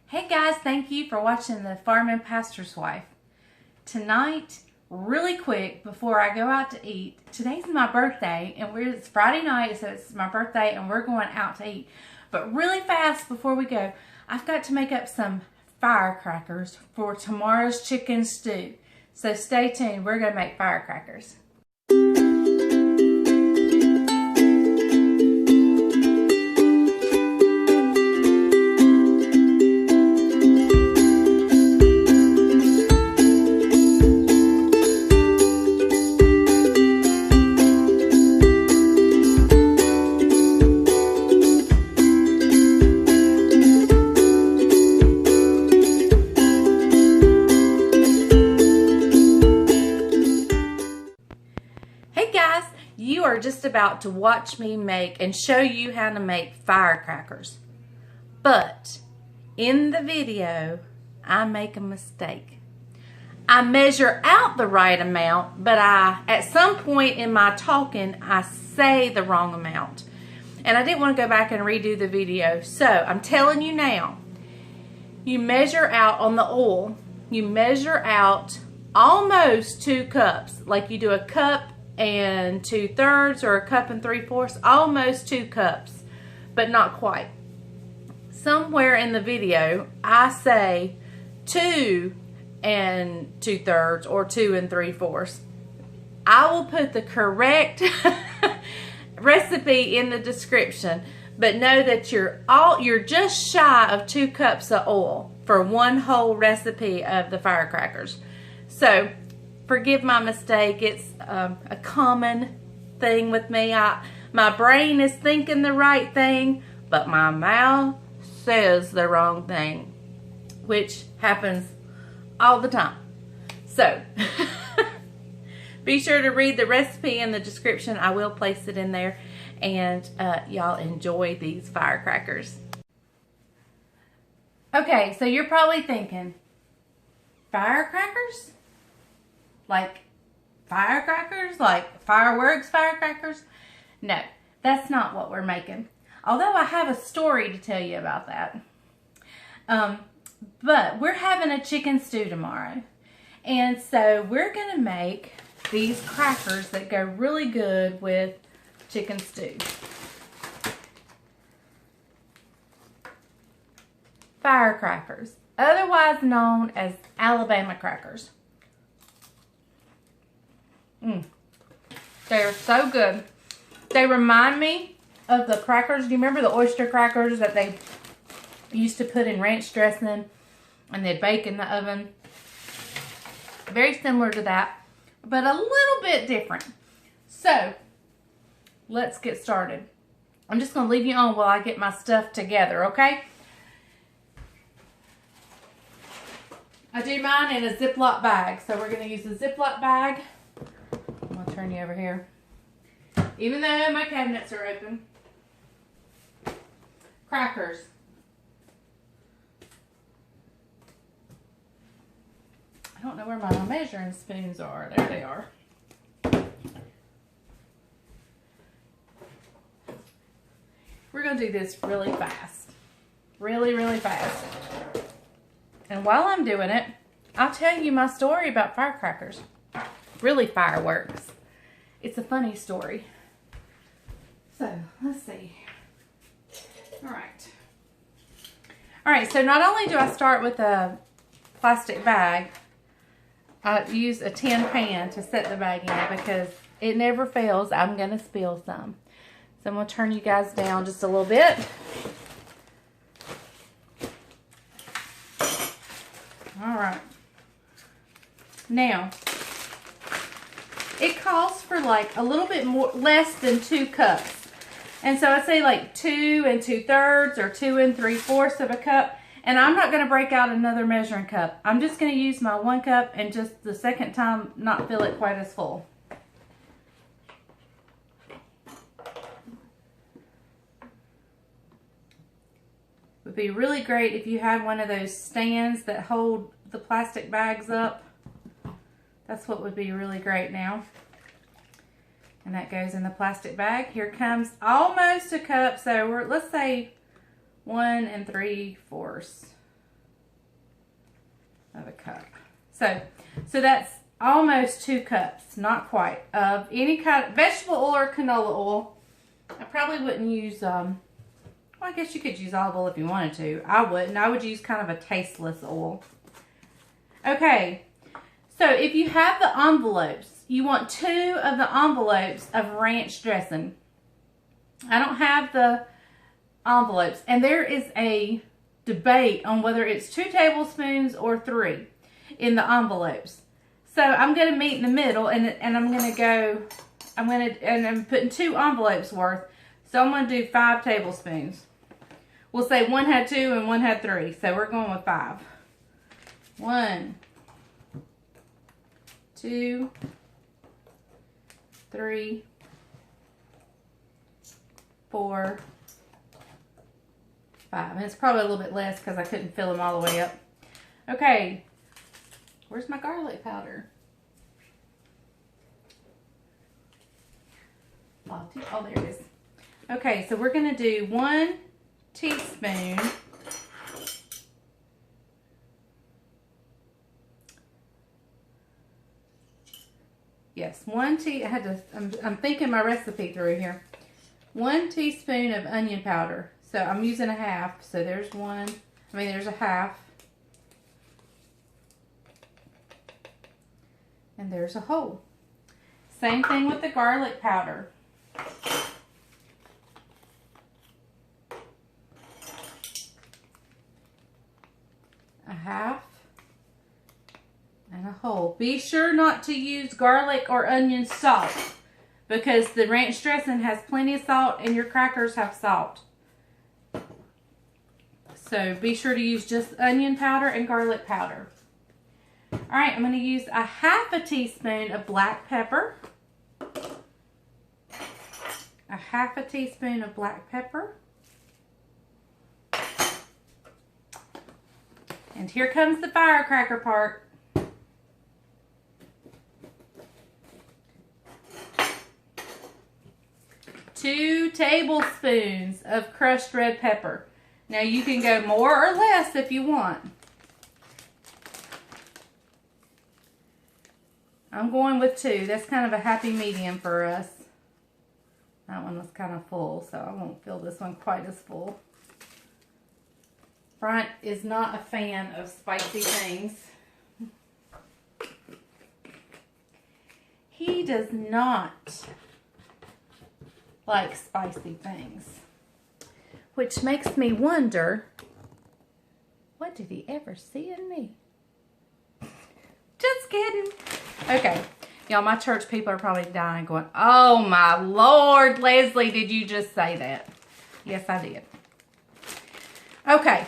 Hey guys, thank you for watching The Farm and Pastor's Wife. Tonight, really quick, before I go out to eat, today's my birthday, and it's Friday night, so it's my birthday, and we're going out to eat. But really fast, before we go, I've got to make up some firecrackers for tomorrow's chicken stew. So stay tuned, we're going to make firecrackers. You are just about to watch me make and show you how to make firecrackers. But in the video, I make a mistake. I measure out the right amount, but at some point in my talking, I say the wrong amount. And I didn't want to go back and redo the video. So I'm telling you now, you measure out on the oil, you measure out almost 2 cups, like you do a cup and 2/3 or a cup and 3/4, almost 2 cups, but not quite. Somewhere in the video, I say 2 and 2/3 or 2 and 3/4. I will put the correct recipe in the description, but know that you're just shy of 2 cups of oil for one whole recipe of the firecrackers. So forgive my mistake. It's a common thing with me. My brain is thinking the right thing, but my mouth says the wrong thing, which happens all the time. So be sure to read the recipe in the description. I will place it in there, and y'all enjoy these firecrackers. Okay, so you're probably thinking, firecrackers? Like firecrackers? Like fireworks firecrackers? No, that's not what we're making. Although I have a story to tell you about that. But we're having a chicken stew tomorrow. And so we're going to make these crackers that go really good with chicken stew. Firecrackers, otherwise known as Alabama crackers. They are so good. They remind me of the crackers. Do you remember the oyster crackers that they used to put in ranch dressing and they'd bake in the oven? Very similar to that, but a little bit different. So let's get started. I'm just going to leave you on while I get my stuff together, okay? I do mine in a Ziploc bag, so we're going to use a Ziploc bag. I'm going to turn you over here. Even though my cabinets are open. Crackers. I don't know where my measuring spoons are. There they are. We're going to do this really fast. Really, really fast. And while I'm doing it, I'll tell you my story about firecrackers. Really fireworks. It's a funny story. So, let's see. Alright, so not only do I start with a plastic bag, I use a tin pan to set the bag in because it never fails. I'm going to spill some. So I'm going to turn you guys down just a little bit. Alright. Now, it calls for like a little bit more, less than 2 cups. And so I'd say like 2 and 2/3 or 2 and 3/4 of a cup. And I'm not going to break out another measuring cup. I'm just going to use my 1 cup and just the second time not fill it quite as full. It would be really great if you had one of those stands that hold the plastic bags up. That's what would be really great now. And that goes in the plastic bag. Here comes almost a cup. So let's say 1 3/4. of a cup. So that's almost 2 cups, not quite, of any kind of vegetable oil or canola oil. I probably wouldn't use, well, I guess you could use olive oil if you wanted to. I wouldn't. I would use kind of a tasteless oil. Okay, so if you have the envelopes, you want 2 of the envelopes of ranch dressing. I don't have the envelopes, and there is a debate on whether it's 2 tablespoons or 3 in the envelopes. So I'm going to meet in the middle, and I'm going to go, and I'm putting 2 envelopes worth. So I'm going to do 5 tablespoons. We'll say one had 2 and one had 3. So we're going with 5. 1, 2, 3, 4, 5. And it's probably a little bit less because I couldn't fill them all the way up. Okay. Where's my garlic powder? Oh, there it is. Okay, so we're going to do 1 teaspoon. Yes, I'm thinking my recipe through here. 1 teaspoon of onion powder. So I'm using a half. So there's there's a half. And there's a whole. Same thing with the garlic powder. A half and a whole. Be sure not to use garlic or onion salt because the ranch dressing has plenty of salt and your crackers have salt. So be sure to use just onion powder and garlic powder. All right, I'm going to use a half a teaspoon of black pepper. A half a teaspoon of black pepper. And here comes the firecracker part. Two tablespoons of crushed red pepper. Now you can go more or less if you want. I'm going with 2. That's kind of a happy medium for us. That one was kind of full, so I won't fill this one quite as full. Bryant is not a fan of spicy things. He does not like spicy things. Which makes me wonder, what did he ever see in me? Just kidding. Okay. Y'all, my church people are probably dying going, oh my Lord, Leslie, did you just say that? Yes, I did. Okay.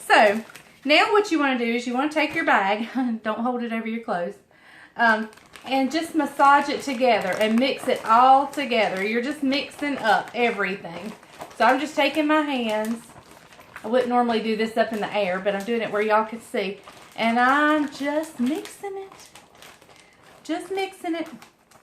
So, now what you want to do is you want to take your bag, don't hold it over your clothes, and just massage it together and mix it all together. You're just mixing up everything. So I'm just taking my hands. I wouldn't normally do this up in the air, but I'm doing it where y'all can see. And I'm just mixing it. Just mixing it.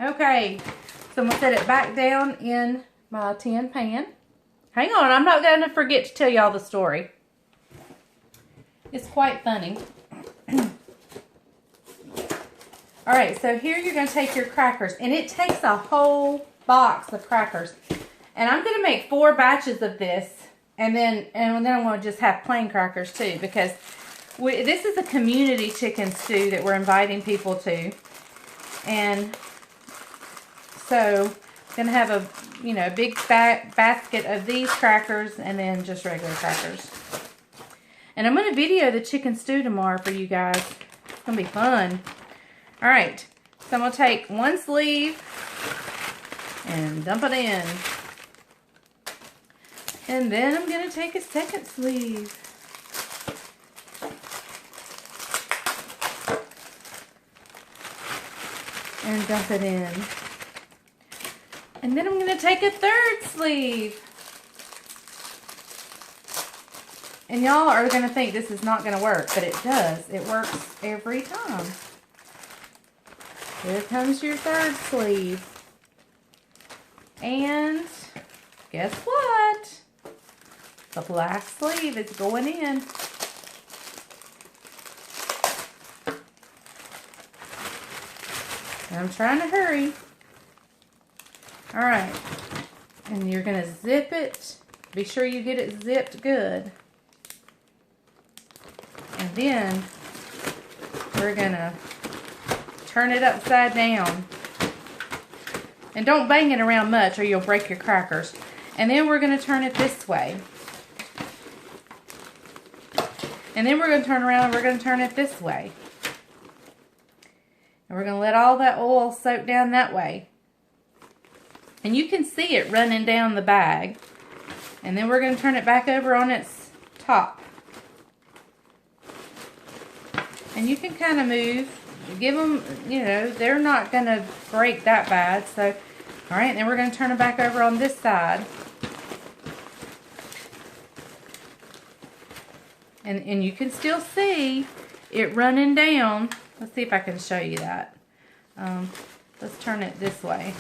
Okay. So I'm going to set it back down in my tin pan. Hang on. I'm not going to forget to tell y'all the story. It's quite funny. Alright, so here you're going to take your crackers. And it takes a whole box of crackers. And I'm going to make 4 batches of this. And then I'm going to just have plain crackers too. Because this is a community chicken stew that we're inviting people to. And so I'm going to have a big basket of these crackers and then just regular crackers. And I'm going to video the chicken stew tomorrow for you guys. It's going to be fun. Alright, so I'm going to take 1 sleeve and dump it in. And then I'm going to take a 2nd sleeve. And dump it in. And then I'm going to take a 3rd sleeve. And y'all are going to think this is not going to work, but it does. It works every time. Here comes your 3rd sleeve. And guess what? The black sleeve is going in. And I'm trying to hurry. All right. And you're going to zip it. Be sure you get it zipped good. And then we're going to turn it upside down. And don't bang it around much or you'll break your crackers. And then we're going to turn it this way. And then we're going to turn around and we're going to turn it this way. And we're going to let all that oil soak down that way. And you can see it running down the bag. And then we're going to turn it back over on its top. And you can kind of move. Give them, you know, they're not going to break that bad. So, all right, then we're going to turn it back over on this side. And you can still see it running down. Let's see if I can show you that. Let's turn it this way.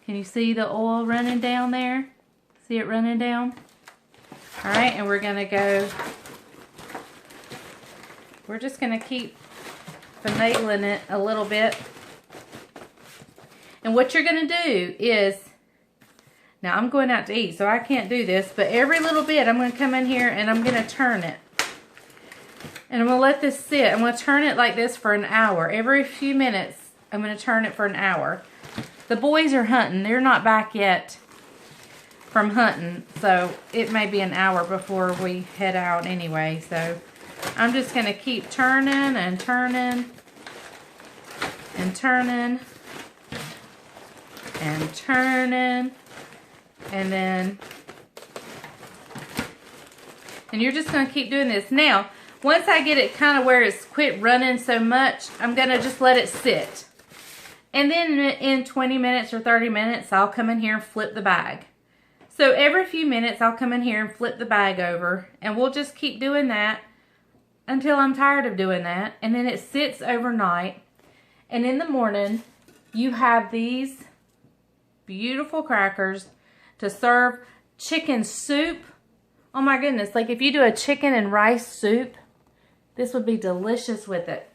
Can you see the oil running down there? See it running down? All right, and we're going to go, we're just going to keep finagling it a little bit. And what you're going to do is, now I'm going out to eat, so I can't do this, but every little bit I'm going to come in here and I'm going to turn it. And I'm going to let this sit. I'm going to turn it like this for an hour. Every few minutes, I'm going to turn it for an hour. The boys are hunting. They're not back yet from hunting, so it may be an hour before we head out anyway. So I'm just going to keep turning and turning and turning and turning. And then, and you're just going to keep doing this. Now, once I get it kind of where it's quit running so much, I'm going to just let it sit. And then in 20 minutes or 30 minutes, I'll come in here and flip the bag. So every few minutes, I'll come in here and flip the bag over. And we'll just keep doing that until I'm tired of doing that. And then it sits overnight. And in the morning, you have these beautiful crackers to serve chicken soup. Oh my goodness, like if you do a chicken and rice soup, this would be delicious with it.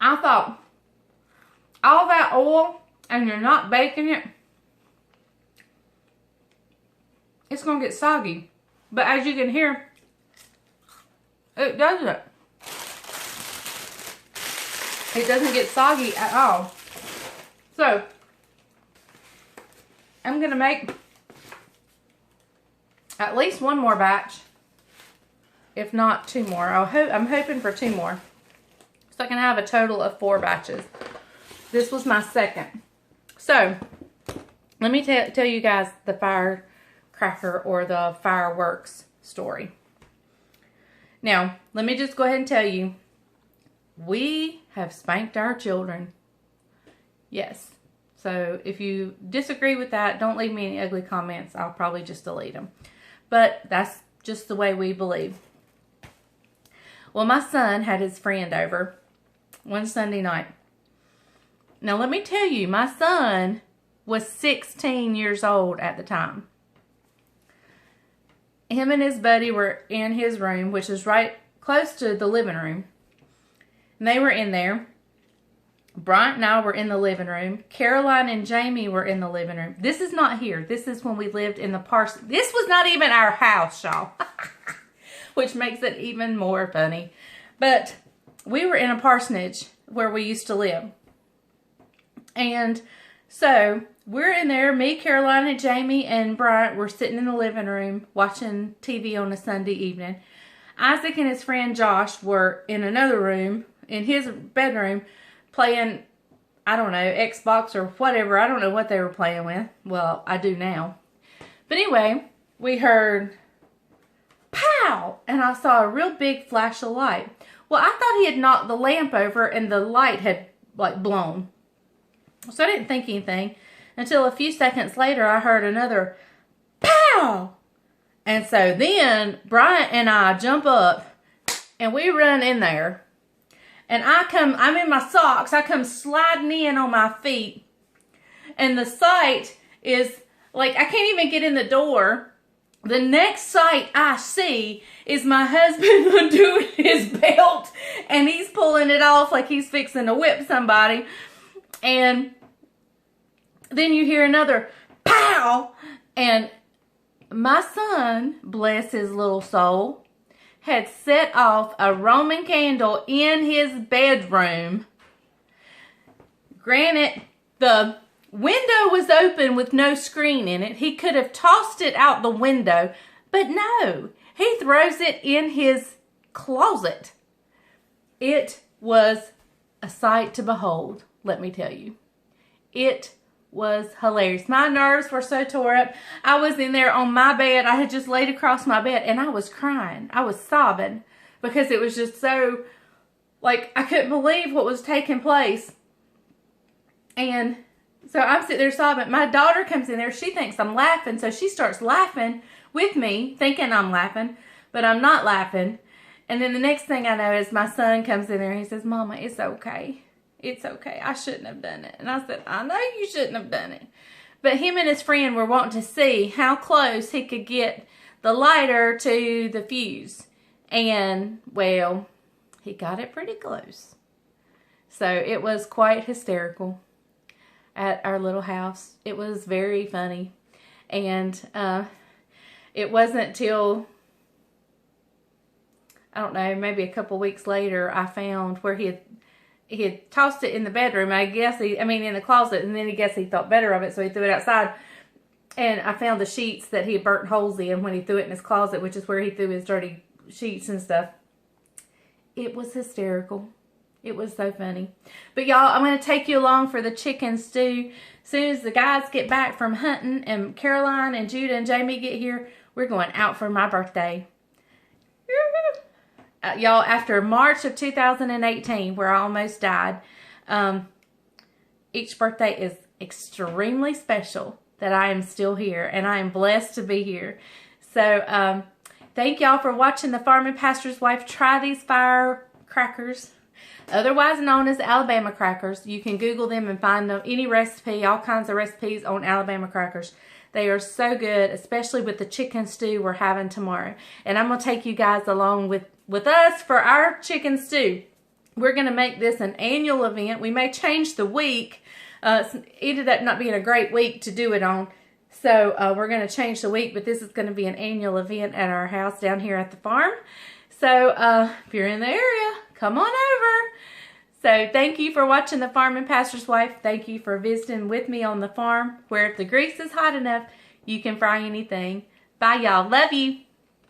I thought, all that oil and you're not baking it, it's gonna get soggy. But as you can hear, it doesn't. It doesn't get soggy at all. So, I'm going to make at least one more batch, if not two more. I'm hoping for two more. So I can have a total of 4 batches. This was my second. So, let me tell you guys the firecracker or the fireworks story. Now, let me just go ahead and tell you, we have spanked our children. Yes. So if you disagree with that, don't leave me any ugly comments. I'll probably just delete them. But that's just the way we believe. Well, my son had his friend over one Sunday night. Now, let me tell you, my son was 16 years old at the time. Him and his buddy were in his room, which is right close to the living room. And they were in there. Bryant and I were in the living room. Caroline and Jamie were in the living room. This is not here. This is when we lived in the parsonage. This was not even our house, y'all. Which makes it even more funny. But we were in a parsonage where we used to live. And so we're in there. Me, Caroline, and Jamie, and Bryant were sitting in the living room watching TV on a Sunday evening. Isaac and his friend Josh were in another room, in his bedroom, playing, I don't know, Xbox or whatever. I don't know what they were playing with. Well, I do now. But anyway, we heard pow! And I saw a real big flash of light. Well, I thought he had knocked the lamp over and the light had, like, blown. So I didn't think anything until a few seconds later I heard another pow! And so then Bryant and I jump up and we run in there. And I'm in my socks. I come sliding in on my feet. And the sight is, like, I can't even get in the door. The next sight I see is my husband undoing his belt, and he's pulling it off like he's fixing to whip somebody. And then you hear another pow, and my son, bless his little soul, had set off a Roman candle in his bedroom. Granted, the window was open with no screen in it. He could have tossed it out the window, but no, he throws it in his closet. It was a sight to behold, let me tell you. It was hilarious. My nerves were so tore up. I was in there on my bed. I had just laid across my bed and I was crying. I was sobbing because it was just so, like, I couldn't believe what was taking place. And so I'm sitting there sobbing. My daughter comes in there. She thinks I'm laughing. So she starts laughing with me, thinking I'm laughing, but I'm not laughing. And then the next thing I know is my son comes in there and he says, Mama, it's okay. It's okay. I shouldn't have done it. And I said, I know you shouldn't have done it. But him and his friend were wanting to see how close he could get the lighter to the fuse. And, well, he got it pretty close. So it was quite hysterical at our little house. It was very funny. And it wasn't till, I don't know, maybe a couple weeks later, I found where he had tossed it in the bedroom. I mean in the closet, and then he thought better of it, so he threw it outside. And I found the sheets that he had burnt holes in when he threw it in his closet, which is where he threw his dirty sheets and stuff. It was hysterical. It was so funny. But y'all, I'm going to take you along for the chicken stew. As soon as the guys get back from hunting and Caroline and Judah and Jamie get here, we're going out for my birthday. Y'all, after March of 2018, where I almost died, each birthday is extremely special that I am still here, and I am blessed to be here. So, thank y'all for watching the Farming Pastor's Wife try these firecrackers, otherwise known as Alabama crackers. You can Google them and find them, any recipe, all kinds of recipes on Alabama crackers. They are so good, especially with the chicken stew we're having tomorrow. And I'm going to take you guys along with us for our chicken stew. We're going to make this an annual event. We may change the week. It ended up not being a great week to do it on. So we're going to change the week, but this is going to be an annual event at our house down here at the farm. So if you're in the area, come on over. So thank you for watching the Farming Pastor's Wife. Thank you for visiting with me on the farm, where if the grease is hot enough, you can fry anything. Bye, y'all. Love you.